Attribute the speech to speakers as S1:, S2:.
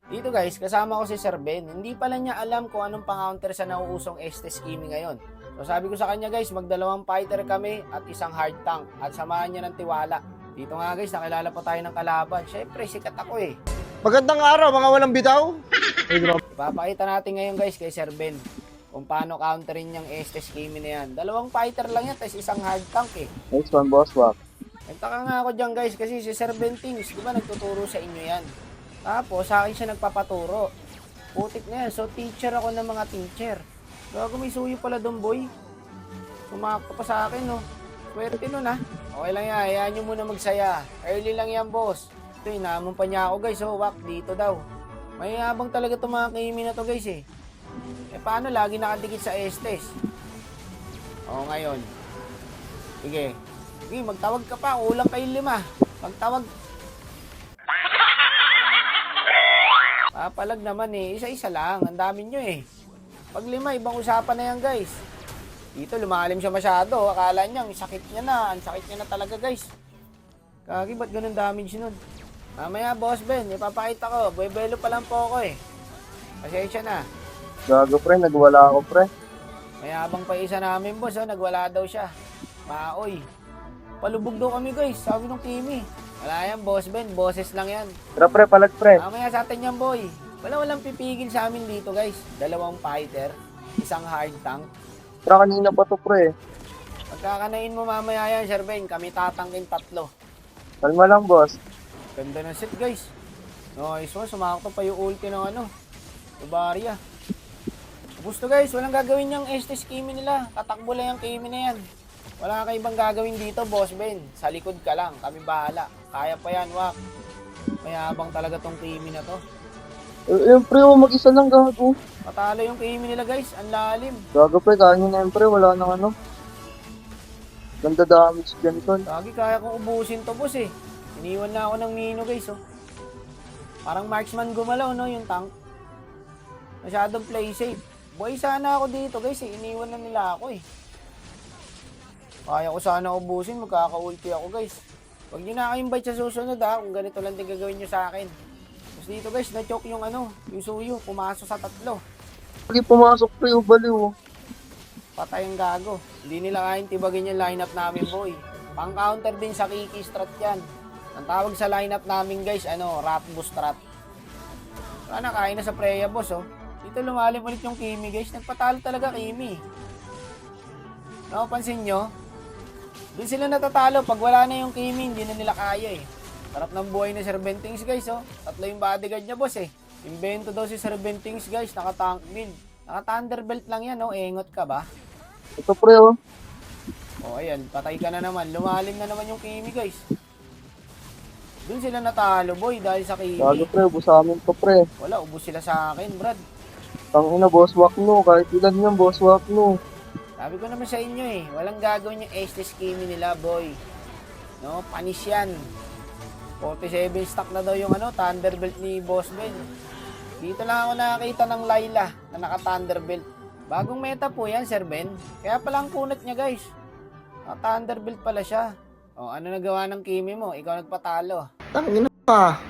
S1: Dito guys, kasama ko si Sir Ben. Hindi pala niya alam kung anong pang-counter sa nauusong Estes Kimi ngayon. So sabi ko sa kanya guys, magdalawang fighter kami at isang hard tank at samahan niya ng tiwala. Dito nga guys, nakilala pa tayo ng kalaban. Syempre, sikat ako eh.
S2: Magandang araw, mga walang bitaw.
S1: Ipapakita natin ngayon guys kay Sir Ben kung paano counterin yung Estes Kimi na yan. Dalawang fighter lang yan, tapos isang hard tank eh.
S3: Next one, boss, wak.
S1: Nagtaka nga ako dyan guys kasi si Sir Ben Things, di ba nagtuturo sa inyo yan? Tapos sa akin siya nagpapaturo. Putik na yan. So teacher ako ng mga teacher. Gago may suyo pala doon boy. Sumakto pa sa akin no. Swerte nun ha. Okay lang yan. Hayaan nyo muna magsaya. Early lang yan boss. Ito inaamon pa niya ako guys. So wak dito daw. May habang talaga itong mga kimi na to guys eh. Eh paano lagi nakadikit sa Estes? O ngayon. Sige. Sige magtawag ka pa. Ulang kayo 5. Magtawag. Palag naman eh. Isa-isa lang. Ang dami nyo eh. Pag 5, ibang usapan na yan guys. Dito lumalim siya masyado. Akala niya, ang sakit niya na. Ang sakit niya na talaga guys. Kagi, ba't ganun damage nun? Mamaya boss Ben, ipapakita ko. Buwebelo pa lang po ako eh. Pasensya na.
S3: Gago, pre. Nagwala ako, pre.
S1: May habang pa isa namin boss, oh, nagwala daw siya. Maoy. Palubog daw kami guys. Sabi ng Kimi. Wala yan boss Ben, boses lang yan.
S3: Tara, pre. Palag, pre.
S1: Mamaya sa atin yan boy. Walang pipigil sa amin dito guys. Dalawang fighter, isang hard tank.
S3: Tara, kanina pa to, pre.
S1: Pagkakanain mo mamaya yan, Sir Ben, kami tatangkin 3.
S3: Kalma lang, boss.
S1: Ganda ng set guys. Nice one, sumakto pa yung ulti ng Tubaria. Gusto guys, walang gagawin yung Estes Kimi nila. Tatakbo lang yung Kimi na yan. Wala ka ibang gagawin dito, Boss Ben. Sa likod ka lang, kami bahala. Kaya pa yan, wak. Mayabang talaga tong Kimi na to.
S3: Yung pre, mag-isa lang, gago.
S1: Patalo yung Kimi nila guys, ang lalim.
S3: Gago, pre. Kanina yun, pre. Wala nang ano. Ganda damage dyan, tol.
S1: Lagi kaya kong ubusin to, boss eh. Iniwan na ako ng Mino guys, oh. Parang marksman gumalaw, no, yung tank. Masyadong play safe. Boy, sana ako dito guys eh. Iniwan na nila ako eh. Kaya ko sana ubusin, magkaka-ulti ako guys. Huwag nyo na ka-invite sa susunod ha, kung ganito lang din gagawin nyo sa akin. Tapos dito guys, na-choke yung yung suyo, pumasok sa 3.
S3: Lagi pumasok, pre. Baliw.
S1: Patay ang gago. Hindi nila kain tibagin yung lineup namin boy. Pang-counter din sa Kiki Strat yan. Ang tawag sa lineup namin guys, Ratbo Strat. Wala na, kain na sa Freya boss oh. Dito lumalim ulit yung Kimi guys, nagpatalo talaga Kimi. Napapansin nyo? Doon sila natatalo pag wala na yung Kimi, hindi na nila kaya eh. Sarap ng buhay na Sir Bentings guys oh. 3 yung bodyguard niya boss eh. Invento daw si Sir Bentings guys, naka-tank build. Naka-thunderbelt lang yan oh, engot ka ba?
S3: Ito, pre, oh.
S1: Oh ayan, patay ka na naman. Lumalim na naman yung Kimi guys. Doon sila natalo boy dahil sa Kimi.
S3: Gago, pre. Ubus sa amin to, pre.
S1: Wala, ubos sila sa akin brad.
S3: Tangina, boss, wak no. Kahit ilan yan, boss, wak no.
S1: Sabi ko naman sa inyo eh, walang gagawin yung Estes Kimi nila boy. No, panis yan. 47 stock na daw yung Thunderbelt ni Boss Ben. Dito lang ako nakakita ng Layla na naka-Thunderbelt. Bagong meta po yan, Sir Ben. Kaya pala ang kunat niya, guys. Naka-Thunderbelt pala siya. O, ano nagawa ng Kimi mo? Ikaw nagpatalo.
S2: Tangina pa.